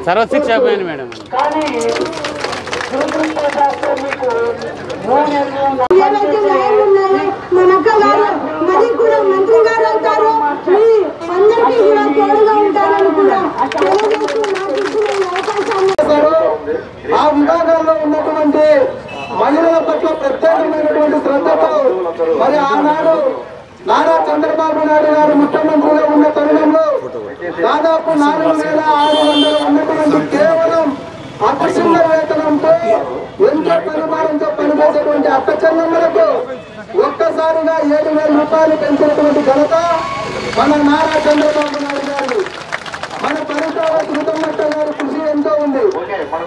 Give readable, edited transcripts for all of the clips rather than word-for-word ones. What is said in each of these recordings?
Sarva Shiksha Abhiyan madam. మంత్రి గారు అంటారు అందరికీ కూడా తోడుగా ఉంటారని కూడా ఆ విభాగాల్లో ఉన్నటువంటి మహిళల పట్ల ప్రత్యేకమైనటువంటి శ్రద్ధతో మరి ఆనాడు నారా చంద్రబాబు నాయుడు గారు ముఖ్యమంత్రిగా ఉన్న తరుణంలో దాదాపు 4,600 ఉన్నటువంటి కేవలం అత్యధిక వేతనంతో ఎంతో పరిమాణంతో పనిచేసేటువంటి అక్క చెల్లెమ్మలకు ఒక్కసారిగా 7,000 రూపాయలు పెంచినటువంటి ఘనత మన నారా చంద్రబాబు నాయుడు గారు. మన పరిశ్రమ కృతమట్ట గారి కృషి ఎంతో ఉంది.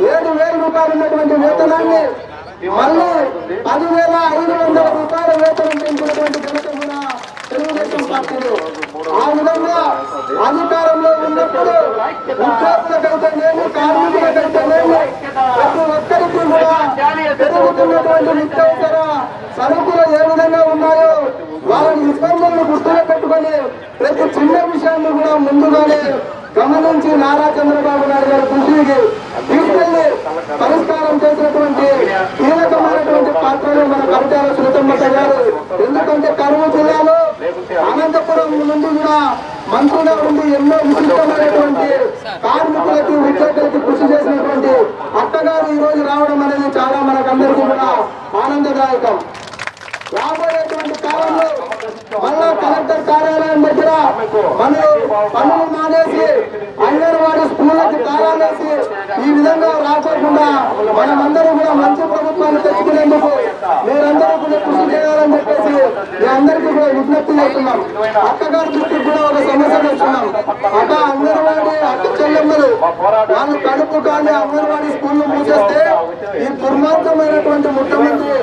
7,000 రూపాయలు ఉన్నటువంటి వేతనాన్ని మళ్ళీ 10,500 రూపాయల వేతనం పెంచినటువంటి ఘనత మన తెలుగుదేశం పార్టీలో. ఆ విధంగా అధికారంలో ఉన్నప్పుడు ఉద్యోగులకైతేనేమి, కార్మికులకైతేనేమి ప్రతి ఒక్కరికి కూడా పెరుగుతున్నటువంటి నిత్యావసర సరుకులు ఏ విధంగా ఉన్నాయో వాళ్ళని ఇబ్బందులను గుర్తులో పెట్టుకొని ప్రతి చిన్న విషయాన్ని కూడా ముందుగానే గమనించి నారా చంద్రబాబు నాయుడు గారి కృషికి తీసుకెళ్లి పరిష్కారం చేసినటువంటి కీలకమైనటువంటి పాత్రలు మన కవితాల సునీతమ్మ గారు. ఎందుకంటే కరువు జిల్లాలో అనంతపురం నుండి కూడా మంత్రిగా ఉండి ఎన్నో విశిష్టమైనటువంటి కార్మికులకి ఉద్యోగులకి కృషి చేసినటువంటి అత్తగారు ఈ రోజు రావడం అనేది చాలా మనకందరికీ కూడా ఆనందదాయకం. రాబోయేటువంటి కాలంలో మళ్ళా కలెక్టర్ కార్యాలయం దగ్గర పనులు మానేసి అంగన్వాడీ స్కూళ్ళకి తాళాలేసి ఈ విధంగా రాకోకుండా మనమందరూ కూడా మంచి ప్రభుత్వాన్ని తెచ్చుకునేందుకు మీరందరూ కూడా కృషి చేయాలని చెప్పేసి మీ అందరికీ కూడా విజ్ఞప్తి చేస్తున్నాం. అక్కగారి దృష్టికి కూడా ఒక సమస్య తెచ్చున్నాం. అక్క అంగన్వాడీ అక్క చెల్లెమ్మలు వాళ్ళు కడుపు కానీ అంగన్వాడీ స్కూళ్ళు మూసేస్తే ఈ దుర్మార్గమైనటువంటి ముఖ్యమంత్రి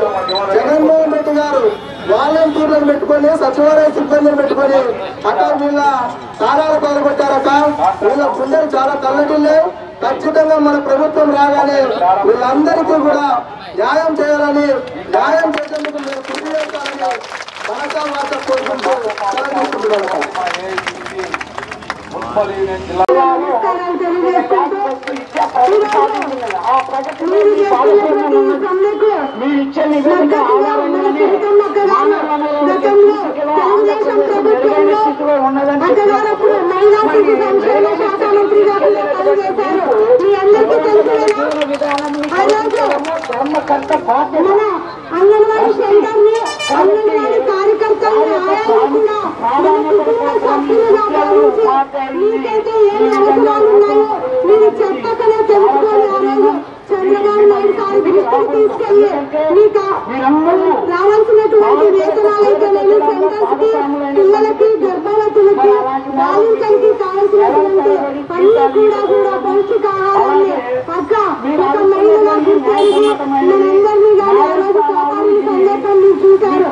జగన్మోహన్ రెడ్డి గారు వాలంటీర్లను పెట్టుకొని సచివాలయ సిబ్బందిని పెట్టుకొని అక్క వీళ్ళ తాళాలు పాల్గొట్టారక్క. వీళ్ళ గుండెలు చాలా తల్లటిల్లే. ఖచ్చితంగా మన ప్రభుత్వం రాగానే వీళ్ళందరికీ కూడా న్యాయం చేయాలని, న్యాయం చేసేందుకు మీరు కృషి చేస్తారని మనసా మాట కోరుకుంటూ అంగన్వాడీ సెంటర్ని అంగన్వాడీ కార్యకర్తల్ని ఆయాలు కూడా కుటుంబ సభ్యులుగా భావించి మీకైతే ఏమి అవసరాలు ఉన్నాయో మీరు చెప్పకనే తెలుసుకొని ఆ రోజు చంద్రబాబు నాయుడు గారి దృష్టికి తీసుకెళ్లి మీకు రావాల్సినటువంటి వేతనాలు అయితే నేను సెంటర్స్ కి పిల్లలకి గర్భవతులకి బాలింతలకి కావాల్సినటువంటి అన్ని కూడా పౌష్టికాహారాన్ని పక్క ఒక మహిళగా గుర్తించి మనందరినీ కానీ ఆ రోజు కాపాడిన సందర్భం మీరు చూశారు.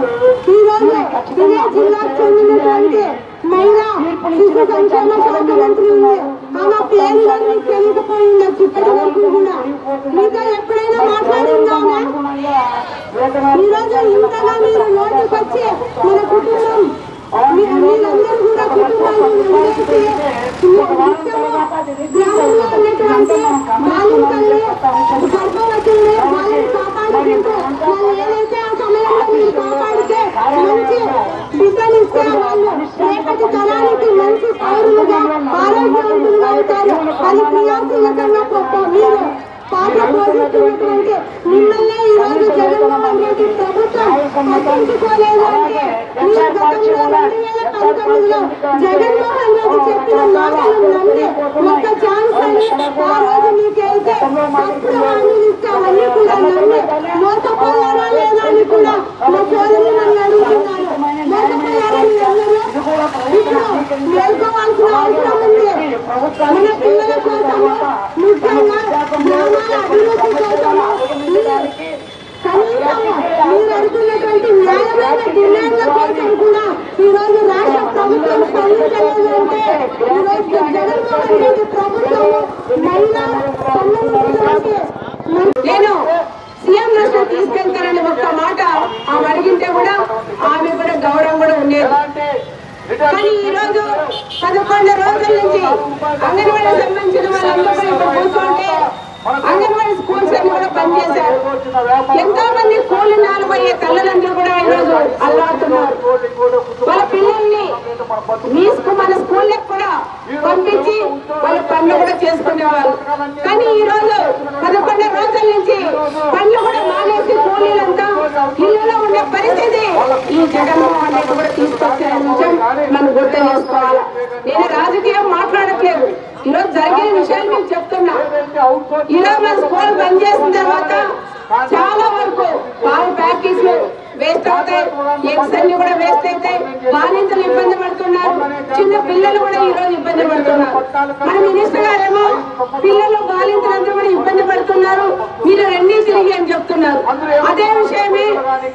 ఈ రోజు ఇదే జిల్లాకు చెందినటువంటి మహిళా శిశు సంక్షేమ శాఖ మంత్రి ఉంది. ఆమె పేరు మీకు తెలియకపోయింది ఇప్పటి వరకు కూడా. మీతో ఎప్పుడైనా మాట్లాడిందా? ఈరోజు ఇంతగా మీరు నోటికి వచ్చి మన కుటుంబం మీరందరూ కూడా కుటుంబాన్ని గ్రామంలో ఉన్నటువంటి బాలింతల్ని గర్భవతుల్ని వాళ్ళని కాపాడుకుంటూ వాళ్ళు ఏదైతే ఆ సమయంలో మీరు కాపాడితే మంచి బిడ్డనిస్తే వాళ్ళు రేపటి తరానికి మంచి పౌరులుగా ఆరోగ్యవంతులుగా అవుతారు. అది క్రియాశీలకంగా మీరు పాత్ర పోషిస్తున్నటువంటి మిమ్మల్ని ఈ రోజు జగన్మోహన్ రెడ్డి ప్రభుత్వం పట్టించుకోలేదు అంటే మీరు గతంలో 2019లో జగన్మోహన్ రెడ్డి చెప్పిన మాటలను నమ్మి ఒక్క ఛాన్స్ అని ఆ రోజు మీకైతే తప్పుడు హామీలు ఇస్తామని కూడా నమ్మి మోసపోయారా లేదా అని కూడా మా సోదరులు నన్ను అడుగుతున్నారు. మోసపోయారా మీరందరూ? ఇప్పుడు మేల్కోవాల్సిన అవసరం ఉంది. మన పిల్లల కోసము ముఖ్యంగా గ్రామాల అభివృద్ధి కోసము కనీసం మీరు అడుగుతున్నటువంటి న్యాయమైన డిమాండ్ల కోసం కూడా ఈ రోజు రాష్ట్ర ప్రభుత్వం స్పందించలేదు అంటే ఈ రోజు జగన్మోహన్ రెడ్డి ప్రభుత్వం మహిళా సంబంధించినటువంటి నేను సీఎం దృష్టికి తీసుకెళ్తారని ఒక్క మాట ఆమె అడిగింటే కూడా ఆమె కూడా గౌరవం కూడా ఉండేది. కానీ ఈ రోజు 11 రోజుల నుంచి అంగన్వాడీ సంబంధించిన వాళ్ళందరూ ఇక్కడ కూర్చుంటే అంగన్వాడీ స్కూల్స్ అన్ని కూడా బంద్ చేశారు. ఎంతో మంది స్కూల్ నాలుగయ్యే తల్లులందరూ కూడా ఈరోజు అల్లాడుతున్నారు. వాళ్ళ పిల్లల్ని మన స్కూళ్ళకి కూడా పంపించి వాళ్ళ పనులు కూడా చేసుకునేవాళ్ళు. కానీ ఈ రోజు 11 రోజుల నుంచి పనులు కూడా మానేసి కూలీలంతా ఇళ్లలో ఉండే పరిస్థితి ఈ జగన్మోహన్ రెడ్డి కూడా తీసుకొచ్చిన విషయం మనం గుర్తు చేసుకోవాలి. నేను రాజకీయం మాట్లాడట్లేదు, ఈరోజు జరిగిన విషయాలు మీకు చెప్తున్నా. ఈరోజు మన స్కూల్ బంద్ చేసిన తర్వాత చాలా వరకు పాల ప్యాకెట్లు వేస్ట్ అవుతాయి, ఎగ్స్ అన్ని కూడా వేస్ట్ అవుతాయి. బాలింతలు ఇబ్బంది పడుతున్నారు, చిన్న పిల్లలు కూడా ఈ రోజు ఇబ్బంది పడుతున్నారు. మన మినిస్టర్ గారేమో పిల్లలు బాలింతలందరూ కూడా ఇబ్బంది పడుతున్నారు, మీరు రెండీ తిరిగి అని చెప్తున్నారు. అదే విషయమే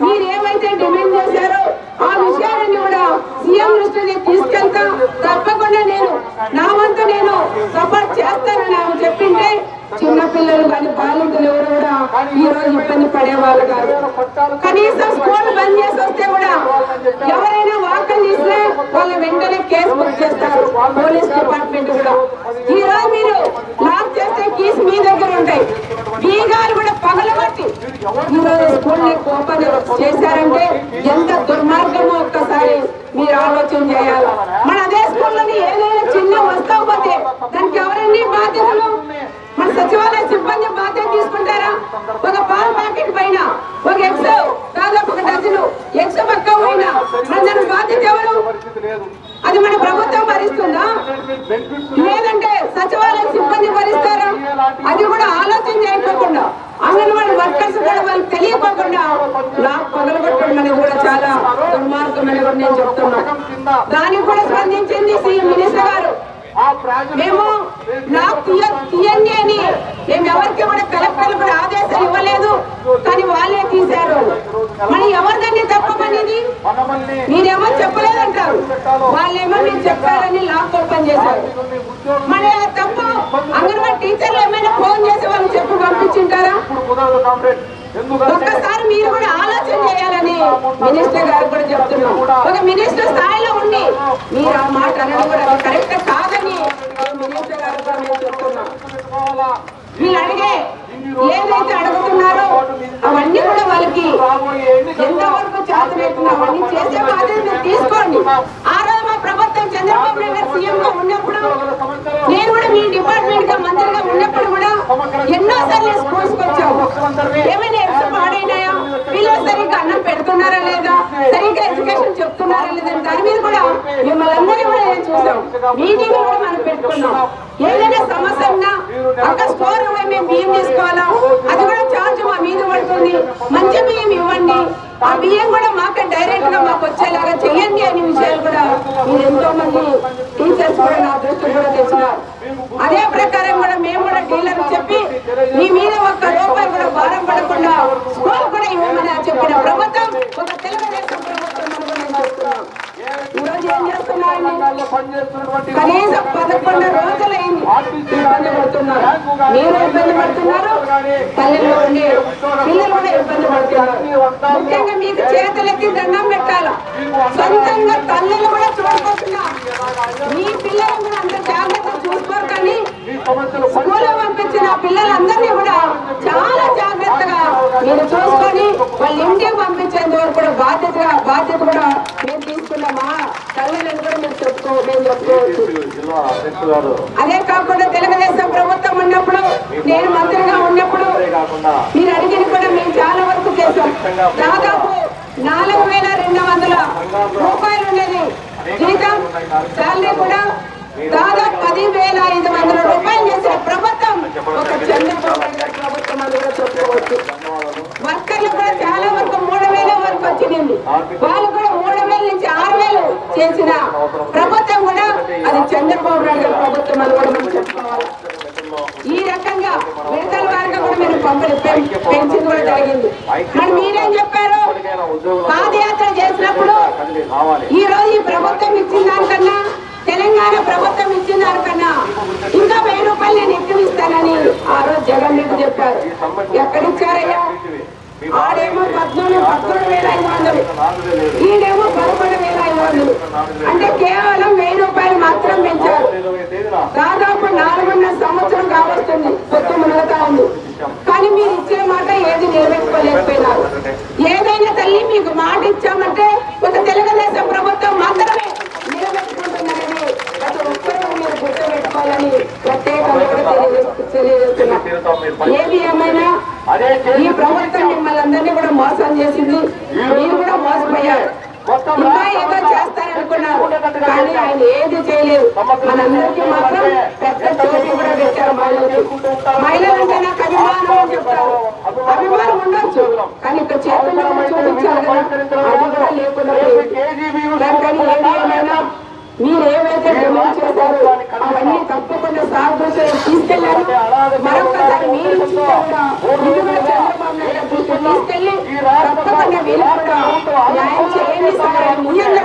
మీరు ఏమైతే డిమాండ్ చేశారో ఆ విషయాన్ని కూడా సీఎం దృష్టికి తీసుకెళ్తా తప్పకుండా నేను నా వంతు నేను సపోర్ట్ చేస్తానని ఆమె చెప్పింటే చిన్న పిల్లలు కానీ బాలింతలు ఎవరు కూడా ఈ రోజు ఇబ్బంది పడేవాళ్ళు కాదు. కనీసం స్కూల్ బంద్ చేసి వస్తే కూడా ఎవరైనా వాకలు తీస్తే వాళ్ళ వెంటనే కేసు బుక్ చేస్తారు పోలీస్ డిపార్ట్మెంట్ కూడా. ఈ రోజు మీరు లాక్ చేస్తే కీస్ మీ దగ్గర ఉంటాయి, బీగాలు కూడా పగలగొట్టి ఈ రోజు స్కూల్ ఓపెన్ చేశారంటే ఎంత దుర్మార్గమో ఒక్కసారి మీరు ఆలోచన చేయాలి. మన అదే స్కూల్లోని ఏదైనా చిన్న వస్తువు పోతే దానికి ఎవరండి బాధ్యతలు? మన సచివాలయ సిబ్బంది బాధ్యత తీసుకుంటారా? ఒక పాల ప్యాకెట్ పైన ఒక ఎగ్స్ దాదాపు ఒక డజను ఎగ్స్ పక్క పోయినా మన దాని బాధ్యత ఎవరు? అది మన ప్రభుత్వం భరిస్తుందా లేదంటే సచివాలయ సిబ్బంది భరిస్తారా? అది కూడా ఆలోచన చేయకుండా అంగన్వాడీ వర్కర్స్ కూడా వాళ్ళకి తెలియకోకుండా లాక్ పగలగొట్టడం అనేది కూడా చాలా దుర్మార్గమని కూడా నేను చెప్తున్నా. దానికి కూడా స్పందించింది సీఎం మినిస్టర్ గారు. మేము లాక్ తీయండి అని మేము ఎవరికి కూడా కలెక్టర్లు కూడా ఆదేశాలు ఇవ్వలేదు, కానీ వాళ్ళే తీశారు. మరి ఎవరిదండి తప్పమనేది? మీరేమో చెప్పలేదంటారు, వాళ్ళేమో మీరు చెప్పారని లాక్ ఓపెన్ చేశారు. మరి ఆ తప్పు అంగన్వాడీ టీచర్లు ఏమైనా ఫోన్ చేసి వాళ్ళు చెప్పి పంపించుంటారా? ఒక్కసారి మీరు కూడా ఆలోచన చేయాలని మినిస్టర్ గారు కూడా చెప్తున్నాం. ఒక మినిస్టర్ స్థాయిలో ఉండి మీరు ఆ మాట అనేది కూడా కరెక్ట్ కాదని మినిస్టర్ గారు కూడా మేము చెప్తున్నాం. మీరు అడిగే ఏదైతే అడుగుతున్నారో అవన్నీ కూడా వాళ్ళకి ఎంతవరకు చేతనైతున్నా అవన్నీ చేసే బాధ్యత మీరు తీసుకోండి. ఆ రోజు మా ప్రభుత్వం చంద్రబాబు నాయుడు గారు సీఎం గా ఉన్నప్పుడు నేను కూడా మీ డిపార్ట్మెంట్ గా మంత్రిగా ఉన్నప్పుడు కూడా ఎన్నోసార్లు స్కూల్స్ వచ్చాము. ఏమైనా ఎగ్స్ పాడైనాయా? పిల్లలు సరిగ్గా అన్నం పెడుతున్నారా లేదా, సరిగ్గా ఎడ్యుకేషన్ చెప్తున్నారా లేదా, దాని మీద కూడా మిమ్మల్ని అందరినీ కూడా నేను చూసాం. మీటింగ్ కూడా మనం పెట్టుకున్నాం. ఏదైనా సమస్య ఉన్నా అక్క స్టోర్ మేము బియ్యం తీసుకోవాలా, అది కూడా ఛార్జ్ మా మీద పడుతుంది, మంచి బియ్యం ఇవ్వండి, ఆ బియ్యం కూడా మాకు డైరెక్ట్ గా మాకు వచ్చేలాగా చెయ్యండి అనే విషయాలు కూడా మీరు ఎంతో మంది టీచర్స్ కూడా నా దృష్టి కూడా తెచ్చినారు. అదే ప్రకారం కూడా మేము కూడా డీలర్ చెప్పి మీ మీద ఒక్క రూపాయి కూడా భారం పడకుండా స్కూల్ కూడా ఇవ్వమని చెప్పిన ప్రభుత్వం ఒక తెలుగుదేశం ప్రభుత్వం నేను చెప్తున్నాం. ఈ రోజు ఏం చేస్తున్నారండి? కనీసం 11 రోజులైంది ఇబ్బంది పడుతున్నారు, మీరు ఇబ్బంది పడుతున్నారు, తల్లిలో ఉండి పిల్లలు కూడా ఇబ్బంది పడుతున్నారు. ముఖ్యంగా మీకు చేతులెత్తి దండం పెట్టాల, సొంతంగా తల్లిని కూడా చూడబోతున్నారు. మీ పిల్లలు కూడా అంత జాగ్రత్త చూసుకోరు, కానీ స్కూల్లో పంపించిన పిల్లలందరినీ కూడా చాలా జాగ్రత్తగా మీరు చూసుకొని వాళ్ళ ఇంటికి పంపించేందుకు వరకు కూడా బాధ్యత కూడా మేము తీసుకున్నామా తల్లిని కూడా మేము చెప్పుకోవచ్చు. అదే కాకుండా తెలుగుదేశం ప్రభుత్వం ఉన్నప్పుడు నేను మంత్రిగా ఉన్నప్పుడు మీరు అడిగిన కూడా మేము చాలా వరకు చేశాం. దాదాపు 4,200 రూపాయలు ఉండేది జీతం, శాలరీ కూడా దాదాపు 10,500 రూపాయలు చేసిన ప్రభుత్వం ఒక చంద్రబాబు నాయుడు ప్రభుత్వం అని కూడా చెప్పుకోవచ్చు. వర్కర్లు కూడా చాలా వరకు 3,000 వరకు వచ్చింది, వాళ్ళు కూడా 3,000 నుంచి 6,000 చేసిన ప్రభుత్వం కూడా అది చంద్రబాబు నాయుడు ప్రభుత్వం అని కూడా మనం చెప్పుకోవాలి. ఈ రకంగా విడతల వారిగా కూడా మీరు పెంచింది కూడా జరిగింది. మరి మీరేం చెప్పారు? పాదయాత్ర చేసినప్పుడు ఈ రోజు ఈ ప్రభుత్వం ఇచ్చిన దానికన్నా తెలంగాణ ప్రభుత్వం ఇచ్చిన దానికన్నా ఇంకా 1000 రూపాయలు నేను ఎక్కువ ఇస్తానని ఆ రోజు జగన్ రెడ్డి చెప్పారు. ఎక్కడిచ్చారయ్యా? ఆడేమో 13,500, ఈడేమో 11,500. అంటే ఇంకా ఏదో చేస్తారనుకున్నారు, కానీ ఆయన ఏది చేయలేదు. మనందరికీ మాత్రం పెద్ద టోపీ కూడా పెట్టారు మహిళలకు. మహిళలు అంటే నాకు అభిమానం అని చెప్తారు. అభిమానం ఉండొచ్చు, కానీ ఇక్కడ చేతుల్లో చూపించారు కదా, అది కూడా లేకుండా దానికని ఏది ఏమైనా మీరు ఏవైతే డిమాండ్ చేశారో అవన్నీ తప్పకుండా సాగుతూ తీసుకెళ్లారు. మరొకసారి మీరు చంద్రబాబు నాయుడు తీసుకెళ్లి తప్పకుండా వీళ్ళు కూడా న్యాయం చేయండి సార్. మీ అందరూ